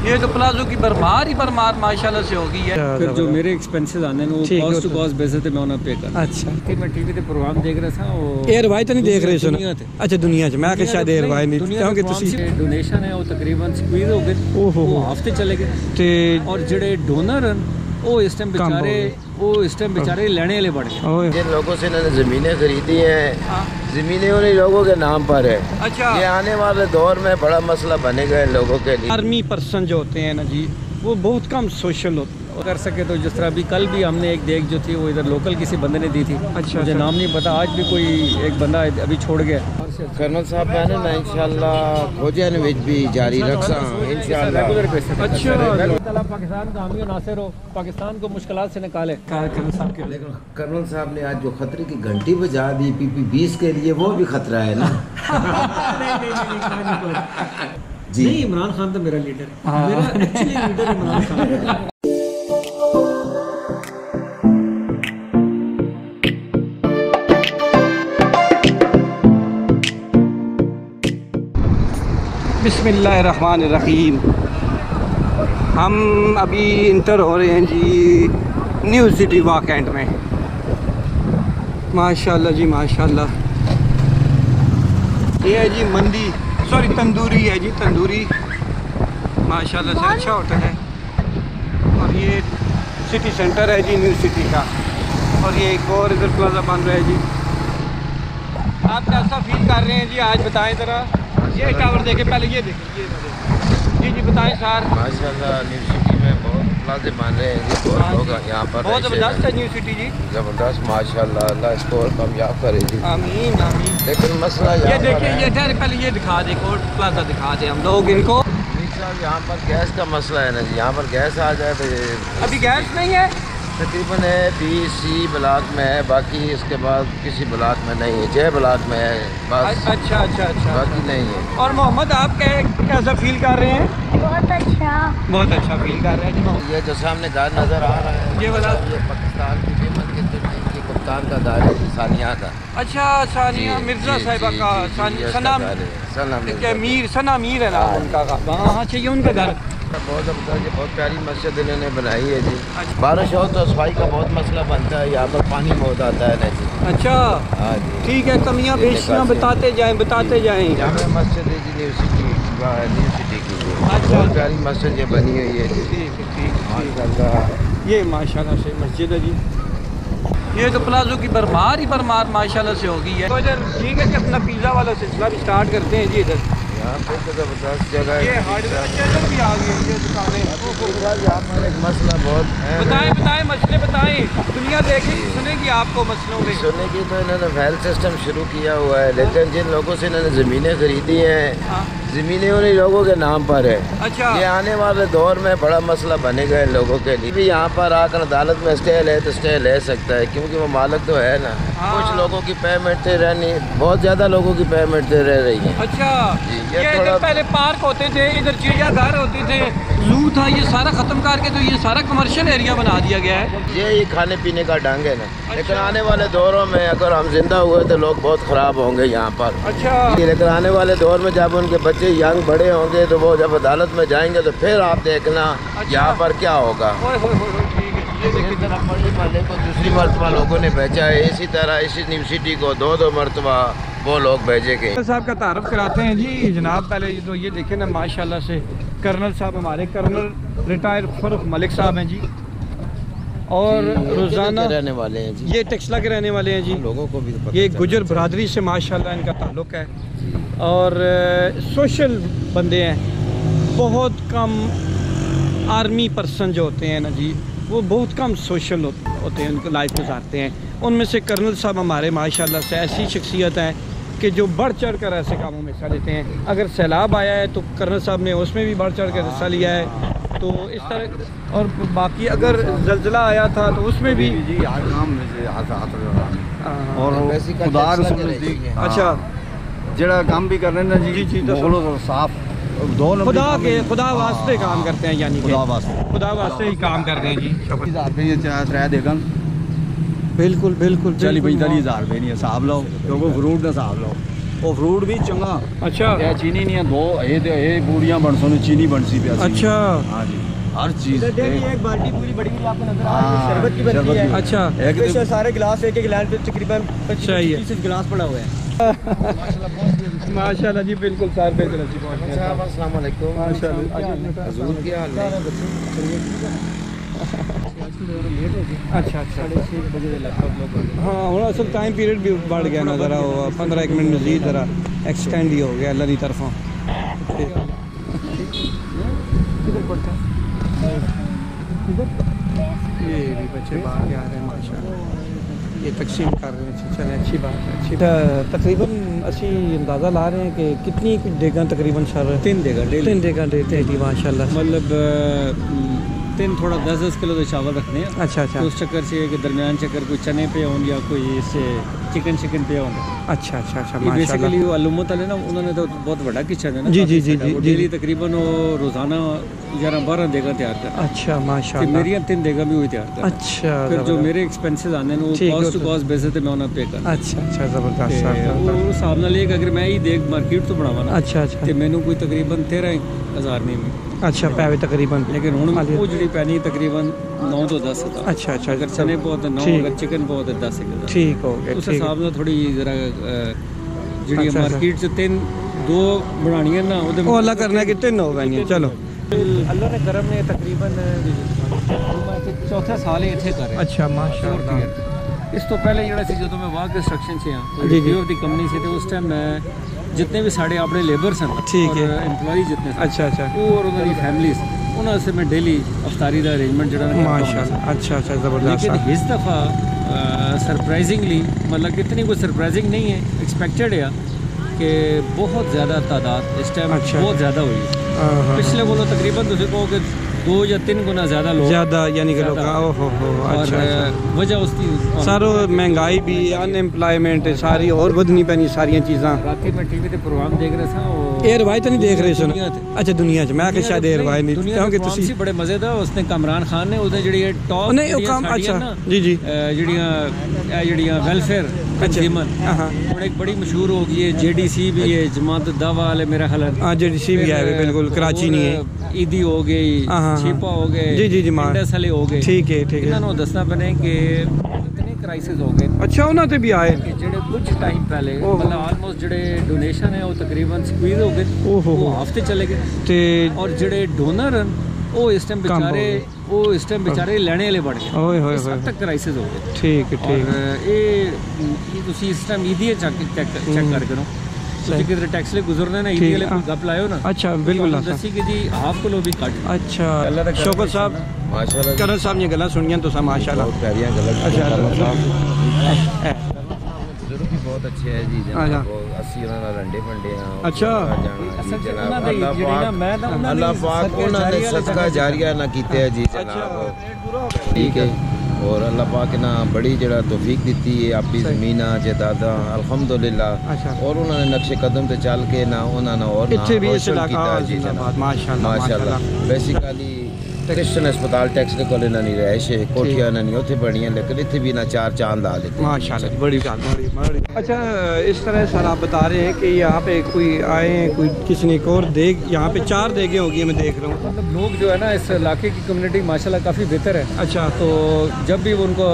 ये तो प्लाजो की भरमार ही भरमार माशाल्लाह से होगी है। फिर जो मेरे एक्सपेंसेस आने हैं वो कॉस्ट टू कॉस्ट बेसिस पे मैं उन्हें पे कर। अच्छा मैं टीवी पे प्रोग्राम देख रहा था वो एयर भाई तो नहीं देख रहे सुनो। अच्छा दुनिया से मैं आके शायद एयर भाई नहीं क्योंकि ਤੁਸੀਂ डोनेशन है वो तकरीबन स्क्वीज हो गए वो हफ्ते चले गए ਤੇ और ਜਿਹੜੇ डोनर हैं वो इस टाइम बेचारे लेने वाले बढ़ गए। जिन लोगों से इन्होंने ज़मीनें खरीदी हैं ज़मीनें उन्हीं लोगों के नाम पर है। अच्छा ये आने वाले दौर में बड़ा मसला बनेगा इन लोगों के लिए। आर्मी पर्सन जो होते हैं ना जी वो बहुत कम सोशल होते कर सके तो जिस तरह अभी कल भी हमने एक देख जो थी वो इधर लोकल किसी बंदे ने दी थी। अच्छा मुझे नाम नहीं पता आज भी कोई एक बंदा अभी छोड़ गया। कर्नल साहब मैंने ना इंशाल्लाह खोजन विच भी जारी रखा इंशाल्लाह। अच्छा पाकिस्तान का हामी नासिर हो पाकिस्तान को मुश्किलात से निकाले। कर्नल साहब ने आज जो खतरे की घंटी बजा दी PP-20 के लिए वो भी खतरा है ना। जी नहीं इमरान खान तो मेरा लीडर है। मेरा एक्चुअली लीडर इमरान खान है। बिस्मिल्लाहिर्रहमानिर्रहीम। हम अभी इंटर हो रहे हैं जी न्यू सिटी वाकैंड में। माशाल्लाह जी माशाल्लाह। ये है जी मंदी सॉरी तंदूरी है जी तंदूरी माशाल्लाह से अच्छा होटल है। और ये सिटी सेंटर है जी न्यू सिटी का। और ये एक और इधर प्लाजा बन रहा है जी। आप कैसा फील कर रहे हैं जी आज बताएं ज़रा। ये टावर देखे पहले ये देखें जी जी बताएं सर। माशाल्लाह न्यू सिटी में बहुत प्लाजे बन रहे हैं जी। बहुत लोग यहाँ पर बहुत ज़बरदस्त है न्यू सिटी जी ज़बरदस्त माशाल्लाह। अल्लाह इसको और कामयाब करे जी। आमीन आमीन। लेकिन मसला ये देखिए ये ठहरे पहले ये दिखा दे कोर्ट प्लाजा दिखा दे हम लोग इनको। यहाँ पर गैस का मसला है ना जी। यहाँ पर गैस आ जाए तो अभी गैस नहीं है तकरीबन है BC ब्लॉक में है बाकी इसके बाद किसी ब्लॉक में नहीं है। जय ब्लॉक में है बस। अच्छा अच्छा अच्छा बाकी नहीं है। और मोहम्मद आप कैसा फील कर रहे हैं। बहुत अच्छा फील कर रहे हैं जी। ये जो सामने घर नज़र आ रहा है ये वाला ये पाकिस्तान की फेमस क्रिकेट टीम की कप्तान का घर है सानिया का। अच्छा सानिया मिर्ज़ा साहिबा का सना मीर है ना उनका। हाँ चाहिए उनका घर। बहुत ज़बरदस्त ये बहुत प्यारी मस्जिद इन्होंने बनाई है जी। बारिश हो तो सफाई का बहुत मसला बनता है। यहाँ पर पानी बहुत आता है ना जी। अच्छा हाँ जी ठीक है कमियाँ बेशियाँ बताते जाएँ यहाँ पे मस्जिद है जी न्यू सिटी की। अच्छा बहुत प्यारी मस्जिद ये बनी हुई है जी। ठीक माशाल्लाह। ये माशाल्लाह से मस्जिद है जी। ये तो प्लाजो की भरमार ही भरमार माशाल्लाह से होगी है। तो इधर ठीक है कि अपना पिज़्ज़ा वाला सिलसिला भी स्टार्ट करते हैं जी। इधर यहाँ पे तो ज़बरदस्त जगह है। ये हार्डवेयर भी आ गई ये दुकानें। यहाँ पर एक मसला बहुत है। बताएं मसले बताएं। दुनिया देखेगी सुनेगी आपको मसलों में। सुनेगी तो इन्होंने वेल सिस्टम शुरू किया हुआ है। लेकिन जिन लोगों से इन्होंने ज़मीनें खरीदी हैं ज़मीनें उन्हीं लोगों के नाम पर है। अच्छा ये आने वाले दौर में बड़ा मसला बनेगा इन लोगों के लिए। भी यहाँ पर आकर अदालत में स्टे ले तो स्टे ले सकता है क्योंकि वो मालिक तो है ना। कुछ लोगों की पेमेंट दे रहनी बहुत ज़्यादा लोगों की पेमेंट दे रह रही है। अच्छा ये इधर पहले पार्क होते थे इधर चिड़ियाघर होते थे जू था ये सारा ख़त्म करके तो ये सारा कमर्शियल एरिया बना दिया गया है। ये खाने पीने का ढंग है ना। लेकिन आने वाले दौरों में अगर हम जिंदा हुए तो लोग बहुत ख़राब होंगे यहाँ पर। अच्छा लेकिन आने वाले दौर में जब उनके बच्चे यंग बड़े होंगे तो वो जब अदालत में जाएंगे तो फिर आप देखना यहाँ पर क्या होगा। महल को दूसरी मरतबा लोगों ने भेजा है। इसी तरह इसी न्यू सिटी को दो मरतबा वो लोग भेजे गए। साहब का तारुफ कराते हैं जी जनाब। पहले तो ये देखें ना माशाल्लाह से कर्नल साहब हमारे कर्नल रिटायर फरूख मलिक साहब हैं जी। और रोज़ाना रहने वाले हैं जी। ये टेक्सला के रहने वाले हैं जी। लोगों को भी ये गुजर बरादरी से माशाल्लाह इनका ताल्लुक़ है। और सोशल बंदे हैं। बहुत कम आर्मी पर्सन जो होते हैं ना जी वो बहुत कम सोशल होते हैं उनको लाइफ गुजारते हैं। उनमें से कर्नल साहब हमारे माशाल्लाह से ऐसी शख्सियत है कि जो बढ़ चढ़ कर ऐसे कामों में हिस्सा लेते हैं। अगर सैलाब आया है तो कर्नल साहब ने उसमें भी बढ़ चढ़ कर हिस्सा लिया है। तो इस तरह और बाकी अगर जल्जला आया था तो उसमें भी और अच्छा जरा काम भी कर रहे हैं ना जी साफ खुदा वास्ते काम करते हैं यानी खुदा वास्ते ही काम करते हैं जी। बिल्कुल 40-45 हज़ार रुपये नहीं हिसाब लो लोगों फ्रूट ना हिसाब लो ਉਹ ਫਰੂਟ ਵੀ ਚੰਗਾ अच्छा ਇਹ ਚੀਨੀ ਨਹੀਂ ਹੈ ਦੋ ਇਹ ਤੇ ਇਹ ਪੂਰੀਆਂ ਬਣ ਸੋਨੂੰ ਚੀਨੀ ਬਣਸੀ ਪਿਆ ਸੀ अच्छा हाँ जी हर चीज एक बाल्टी पूरी बड़ी हुई आपको नजर आ रही है हाँ, शरबत की बनती शरबत है की। अच्छा एक तो सारे गिलास एक गिलास पे तकरीबन सही है। 25 गिलास पड़ा हुआ है माशाल्लाह जी बिल्कुल सार बेहतर जी साहब अस्सलाम वालेकुम माशाल्लाह हुजूर क्या हाल है अच्छा अच्छा हाँ हूँ असल टाइम पीरियड भी बढ़ गया ना ज़रा 15 मिनट मजीद ज़रा एक्सटेंड ही हो गया अल्लाह की तरफों ये भी बच्चे बाहर आ रहे हैं माशाल्लाह ये तकसीम कर रहे हैं चलें अच्छी बात है अच्छी तकरीबन असी अंदाज़ा ला रहे हैं कि कितनी देगा तकरीबन सर 3 देगा डेली 3 देगा देते हैं माशाल्लाह मतलब 3 थोड़ा 10-10 किलो तो चावल रखने हैं अच्छा अच्छा तो उस चक्कर से कि दरमियान चक्कर कोई चने पे हों या कोई इससे चिकन पे हों अच्छा अच्छा अच्छा ये माशाल्लाह बेसिकली वो अलुमत वाले ना उन्होंने तो बहुत बड़ा किचन है ना जी, जी, काफी जी, सारा। वो जी, डेली जी। तकरीबन वो रोज़ाना 11-12 देगा तैयार कर अच्छा फिर माशाल्लाह मेरी 3 देगा भी हुई तैयार कर अच्छा फिर जो ज़बरदस्त। मेरे एक्सपेंसेस आने हैं वो ठीक, कॉस्ट वो टू तो- कॉस्ट बेसिस पे मैं उन्हें पे कर अच्छा अच्छा ज़बरदस्त वो ज़बरदस्त। हिसाब नाल ये कि अगर मैं ही देख मार्केट तो बनावा ना अच्छा अच्छा ते मैनू कोई तकरीबन 13,000 नहीं मिली अच्छा पैवे तकरीबन लेकिन हुण वो जी पैनी तकरीबन 9 तो 10 था अच्छा अच्छा अगर चने पाओ तो 9 ठीक। अगर चिकन पाओ तो 10 है ठीक हो गया उस ठीक हिसाब ਨਾਲ थोड़ी जरा जी अच्छा, मार्केट से 2 बनानियां ना वो अल्लाह करना कि 3 हो गई चलो अल्लाह ने करम ने तकरीबन चौथा साल ही इत्थे कर अच्छा माशाल्लाह इस तो पहले ਜਿਹੜਾ ਸੀ ਜਦੋਂ ਮੈਂ ਵਾਹ ਕੰਸਟਰਕਸ਼ਨ 'ਚ ਆ जी, जी। ਦੀ ਕੰਪਨੀ ਸੀ ਤੇ ਉਸ ਟਾਈਮ ਮੈਂ जितने भी साढ़े अपने लेबर सन ठीक है। एम्प्लॉय जितने सन अच्छा अच्छा वो और उन्होंने फैमिलीज उन्होंने से मैं डेली अफ्तारी का अरेंजमेंट जरा माशाल्लाह अच्छा अच्छा ज़बरदस्त लेकिन इस दफ़ा सरप्राइजिंगली मतलब कितनी कोई सरप्राइजिंग नहीं है एक्सपेक्टेड है कि बहुत ज़्यादा तादाद इस टाइम अच्छा। बहुत ज़्यादा हुई है हाँ, हाँ। पिछले बोलो तकरीबन तुझे कहो कि 2 या 3 गुना ज़्यादा लोग ज़्यादा यानी कि लोग ज़्यादा। ओहो हो और अच्छा अच्छा वजह उसकी सारो महंगाई भी अनएम्प्लॉयमेंट सारी और बदनी पैनी सारिया चीज़ा रात में टीवी पे प्रोग्राम देख रहा था वो एयर वाई तो नहीं देख रहे सुन दुनिया ते। अच्छा दुनिया च मैं शायद एयर वाई नहीं दुनिया क्योंकि के प्रोग्राम सी बड़े मजे दा उसने कमरान खान ने उसने ਜਿਹੜੀ टॉप नहीं वो काम अच्छा जी जी ਜਿਹੜੀਆਂ ਵੈਲਫੇਅਰ ਕੰਜ਼ੂਮਰ हाँ ਹੁਣ ਇੱਕ ਬੜੀ ਮਸ਼ਹੂਰ ਹੋ ਗਈ ਹੈ जेडीसी भी है जमात दावा वाले मेरा ख्याल हाँ जी सी भी है बिल्कुल कराची नहीं है ईदी हो गई हाँ, हाँ, छिपा हो गए जी, जी, जी, मां। इंडस वाले हो गए ठीक है ठीक ਇਹਨਾਂ है ਨੂੰ ਦੱਸਣਾ ਪੈਣਾ ਕਿ ਕਿੰਨੇ ਕ੍ਰਾਈਸਿਸ ਹੋ ਗਏ अच्छा उन्होंने भी आए ਕਿ ਜਿਹੜੇ ਕੁਝ ਟਾਈਮ ਪਹਿਲੇ ओहो। मतलब ਆਲਮੋਸਟ ਜਿਹੜੇ ਡੋਨੇਸ਼ਨ ਹੈ ਉਹ ਤਕਰੀਬਨ ਸਕਵੀਜ਼ ਹੋ ਗਏ ओहो ਉਹ ਹਫਤੇ ਚਲੇ ਗਏ ते और ਜਿਹੜੇ डोनर ਹਨ ਉਹ ਇਸ ਟਾਈਮ कम हो बेचारे गए। ਉਹ ਇਸ ਟਾਈਮ बेचारे ਲੈਣੇ ਵਾਲੇ ਬਣ ਗਏ ओए होए इस होए हद तक क्राइसिस हो गए ठीक है ठीक और ये ਤੁਸੀਂ ਇਸ ਟਾਈਮ ਈਦੀ ਚੈੱਕ ਕਰਕੇ ਕਰੋ ਤੁਸੀਂ ਕਿਧਰ ਟੈਕਸ ਲਈ ਗੁਜ਼ਰਨੇ ਨਾ ਈਦੀ ठीक, ਵਾਲੇ हाँ। ਗੱਪ ਲਾਇਓ ਨਾ अच्छा बिल्कुल ਤੁਹਾਨੂੰ ਦੱਸੀ ਕਿ ਜੀ हाफ किलो भी ਕੱਟ अच्छा अल्लाह दा करम शौकत साहब माशाल्लाह करण साहब ने गल्लां सुनियां तो माशाल्लाह बहुत प्यारियां गलत अच्छा बुजुर्ग भी बहुत अच्छे है जी अच्छा। जनाब वो 80 ਉਹਨਾਂ ਨਾਲ ਰੰਡੇ ਪੰਡੇ ਆ अच्छा। असल च ਉਹਨਾਂ ਦੇ ਜਿਹੜੀ ਨਾ ਮੈਂ ਤਾਂ ਉਹਨਾਂ अल्लाह ਦੀ पाक सदका ਉਹਨਾਂ ने जारिया वाले सदका जारिया ना कीते है जी जनाब ठीक है और अल्लाह पाक ने बड़ी जड़ा तौफीक दी है आपकी ज़मीना जायदादा अल्हम्दुलिल्लाह अच्छा। और उन्होंने नक्शे कदम पे चल के ना उन्होंने और इत्थे भी इस रोशन इलाका कीता जी जिंदाबाद जनाब माशाल्लाह माशाल्लाह बेसिकली क्रिश्चियन अस्पताल टैक्स के कोल इन्होंने रहाइश है कोठियां नहीं उत्थे बनियां लेकिन इत्थे भी ना 4 चांद आ लेते माशाल्लाह बड़ी बात बड़ी अच्छा इस तरह सर आप बता रहे हैं कि यहाँ पे कोई आए हैं कोई किसी ने एक और देग यहाँ पे 4 देगे होगी मैं देख रहा हूँ मतलब लोग जो है ना इस इलाके की कम्युनिटी माशाल्लाह काफ़ी बेहतर है अच्छा तो जब भी उनको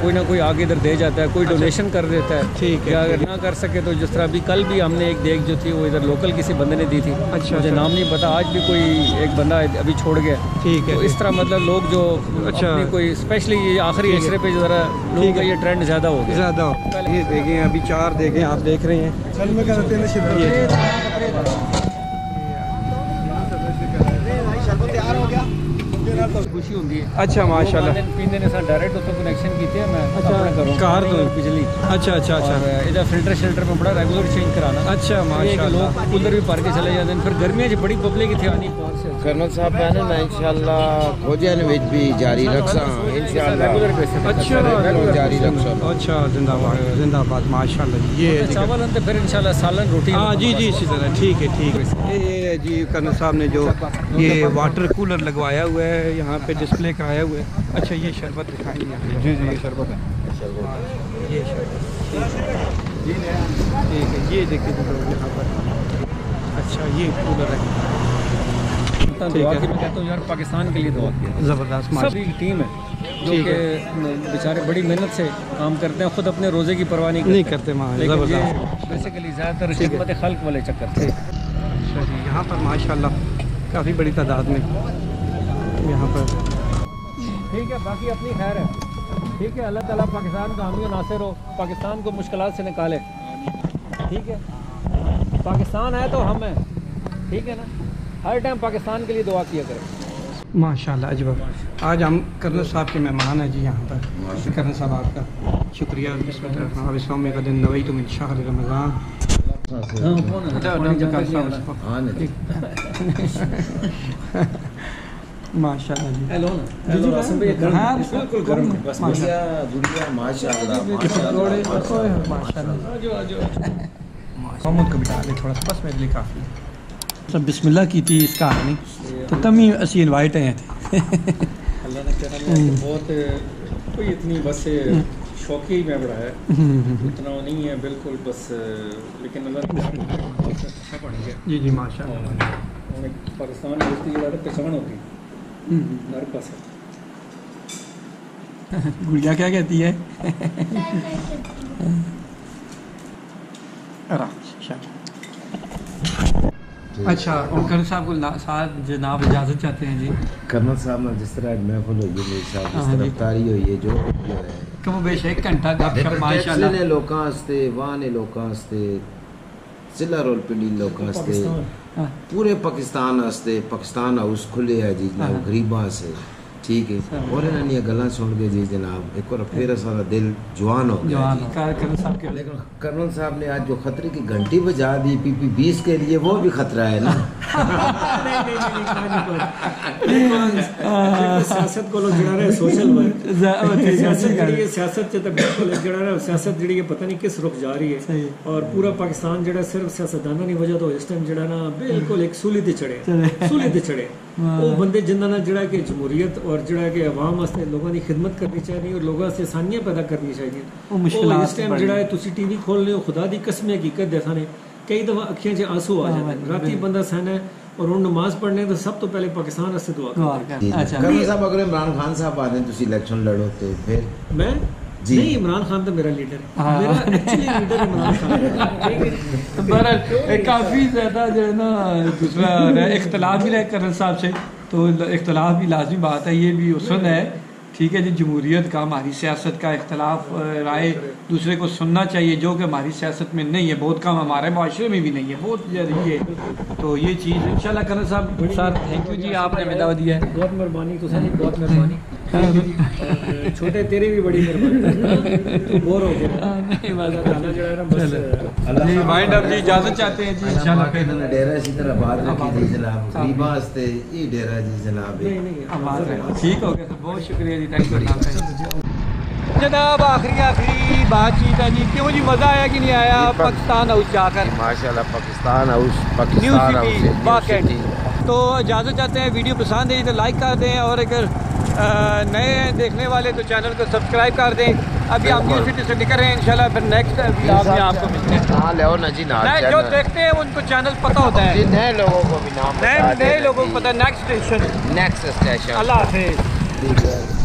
कोई ना कोई आगे इधर दे जाता है कोई डोनेशन कर देता है ठीक है, या ठीक अगर ना कर सके तो जिस तरह अभी कल भी हमने एक देख जो थी वो इधर लोकल किसी बंदे ने दी थी अच्छा, मुझे अच्छा। नाम नहीं पता आज भी कोई एक बंदा अभी छोड़ गया ठीक है तो इस तरह मतलब लोग जो अच्छा। अपनी कोई स्पेशली ये आखिरी हिस्से पे जो ज़रा लोगों का ये ट्रेंड ज़्यादा हो गया ज़्यादा हो ये देखें अभी 4 देखें आप देख रहे हैं खुशी होती है अच्छा माशाल्लाह पीने ने साथ डायरेक्ट उसको कनेक्शन किए मैं अपना करूँ कार तो बिजली अच्छा अच्छा अच्छा और इधर फिल्टर शेल्टर में बड़ा रेगुलर चेंज कराना अच्छा ये कि माशाल्लाह लोग कूलर भी भर के चले जाते हैं फिर गर्मियों च बड़ी पब्लिक इतने आनी पहुंच से कर्नल साहब मैंने ना इंशाल्लाह खोजन विच भी जारी रखसा इंशाल्लाह रेगुलर बेसिस पे अच्छा रेगुलर जारी रखसा अच्छा जिंदाबाद माशाल्लाह ये चावल अंदर फिर इंशाल्लाह सालन रोटी हाँ जी जी इसी तरह ठीक है ये जी कर्नल साहब ने जो ये वाटर कूलर लगवाया हुआ है यहाँ पे डिस्प्ले कराया हुआ है अच्छा ये शरबत दिखाएंगे जी जी ये शरबत है ये शरबत ठीक है, ये देखिए जो लोग यहाँ पर। अच्छा ये कूलर है, दुआ की मैं कहता हूँ यार, पाकिस्तान के लिए दुआ किया। ज़बरदस्त सभी टीम है जो ठीक कि बेचारे बड़ी मेहनत से काम करते हैं, खुद अपने रोज़े की परवाह नहीं करते माँ, लेकिन ये ज़बरदस्त। बेसिकली ज़्यादातर खिदमत खल्क वाले चक्कर थे। अच्छा जी, यहाँ पर माशाल्लाह काफ़ी बड़ी तादाद में यहाँ पर। ठीक है, बाकी अपनी खैर है। ठीक है, अल्लाह ताला पाकिस्तान का हामी और नासिर हो, पाकिस्तान को मुश्किलात से निकाले। ठीक है, पाकिस्तान है तो हम हैं, ठीक है ना। हर टाइम पाकिस्तान के लिए दुआ किया करें। माशाल्लाह अजब। आज हम कर्नल साहब के मेहमान हैं जी यहाँ पर। कर्नल साहब आपका शुक्रिया। बिस्मिल्लाह का दिन नवई तुम शाहर रमज़ान। माशाल्लाह जी। हेलो ना, हेलो रासिम भाई, हाँ बिल्कुल गर्म है, बस माशाल्लाह माशाल्लाह मोहम्मद को बिठा ले थोड़ा सा, बस मेरे लिए काफ़ी है। सब बिस्मिल्लाह की थी इस कहानी तो तब ही असी इनवाइट हैं थे। अल्लाह ने कहना है कि बहुत कोई इतनी बस शौकी में बड़ा है, इतना वो नहीं है बिल्कुल बस, लेकिन अल्लाह ने अच्छा बन गया। जी जी माशाल्लाह। पाकिस्तान में उसकी ज़्यादा पहचान होती है हर पास। गुड़िया क्या कहती है? अच्छा, और कर्नल साहब को साथ जनाब इजाज़त चाहते हैं जी। कर्नल साहब ने जिस तरह महफिल हुई है मेरे साथ, जिस तरह अफ्तारी हुई है जो कम बेश एक घंटा गपशप माशाल्लाह। ने लोकां हस्ते वहाँ ने लोकां हस्ते जिला रोलपिंडी लोकां हस्ते पूरे पाकिस्तान हस्ते पाकिस्तान हाउस खुले है जी जनाब गरीबां से। ठीक है, और इन्होंने गल्लां सुन के जी जनाब एक बार फिर सारा दिल जवान हो गया। कर्नल साहब के लेकिन कर्नल साहब ने आज जो खतरे की घंटी बजा दी PP20 के लिए, वो भी खतरा है ना। सियासत को जुड़ा रहे सोशल वर्क, सियासत से तो बिल्कुल जुड़ा रहा है। सियासत जी पता नहीं किस रुख जा रही है, और पूरा पाकिस्तान जड़ा सिर्फ सियासतदाना नहीं वजह तो इस टाइम जड़ा ना बिल्कुल एक सूली ते चढ़े वो बंदे जिन्होंने जड़ा कि जमहूरियत और जड़ा कि अवाम वास्ते लोगों की खिदमत करनी चाहिए और लोगों से आसानियां पैदा करनी चाहिए। इस टाइम जड़ा है तुसी TV खोल रहे हो, खुदा दी कसम हकीकत देखा ने कई दफा अखियां च आंसू आ जाते हैं। राती बंदा सहना है और उन नमाज पढ़ने तो सब तो पहले पाकिस्तान वास्ते दुआ करना। कर्नल साहब अगर इमरान खान साहब आते हैं तुसी इलेक्शन लड़ो तो फिर मैं जी। नहीं, इमरान खान तो मेरा लीडर है, मेरा एक्चुअली लीडर इमरान खान है। काफ़ी ज़्यादा जो है ना दूसरा इख्तलाफ भी रहे कर्नल साहब से, तो इख्तलाफ भी लाजमी बात है, ये भी उसूल है। ठीक है जी, जमहूरियत का हमारी सियासत का इख्तलाफ राय दूसरे को सुनना चाहिए, जो कि हमारी सियासत में नहीं है, बहुत कम हमारे माशरे में भी नहीं है, बहुत ज़रूरी है। तो ये चीज़ इंशाल्लाह कर्नल साहब सर थैंक यू जी, आपने हमें दावत दिया है। बहुत मेहरबानी, तो सही बहुत मेहरबानी। छोटे तेरी भी बड़ी मेहरबानी, तू बोर हो गया जी। वाइंड अप जी, इजाज़त चाहते हैं जी इंशाल्लाह। डेरा इसी तरह बात रखी थी जनाब, गरीबा हस्ते ये डेरा जी जनाब। ठीक हो गया, बहुत शुक्रिया जी, थैंक यू जनाब। आखिरी बातचीत है जी, क्यों जी मज़ा आया कि नहीं आया पाकिस्तान हाउस जाकर? माशाल्लाह पाकिस्तान हाउस न्यू सिटी वाकई। तो इजाज़त चाहते हैं, वीडियो पसंद है तो लाइक कर दें, और अगर नए देखने वाले तो चैनल को सब्सक्राइब कर दें। अभी हम न्यू सिटी से निकल रहे हैं, इंशाल्लाह फिर नेक्स्ट ब्लॉग में आपको मिलते हैं। ले ना जी, जो देखते हैं उनको चैनल पता होता है, नए लोगों को भी नाम नए लोगों को पता। Next station next station. Allah हाफिज़।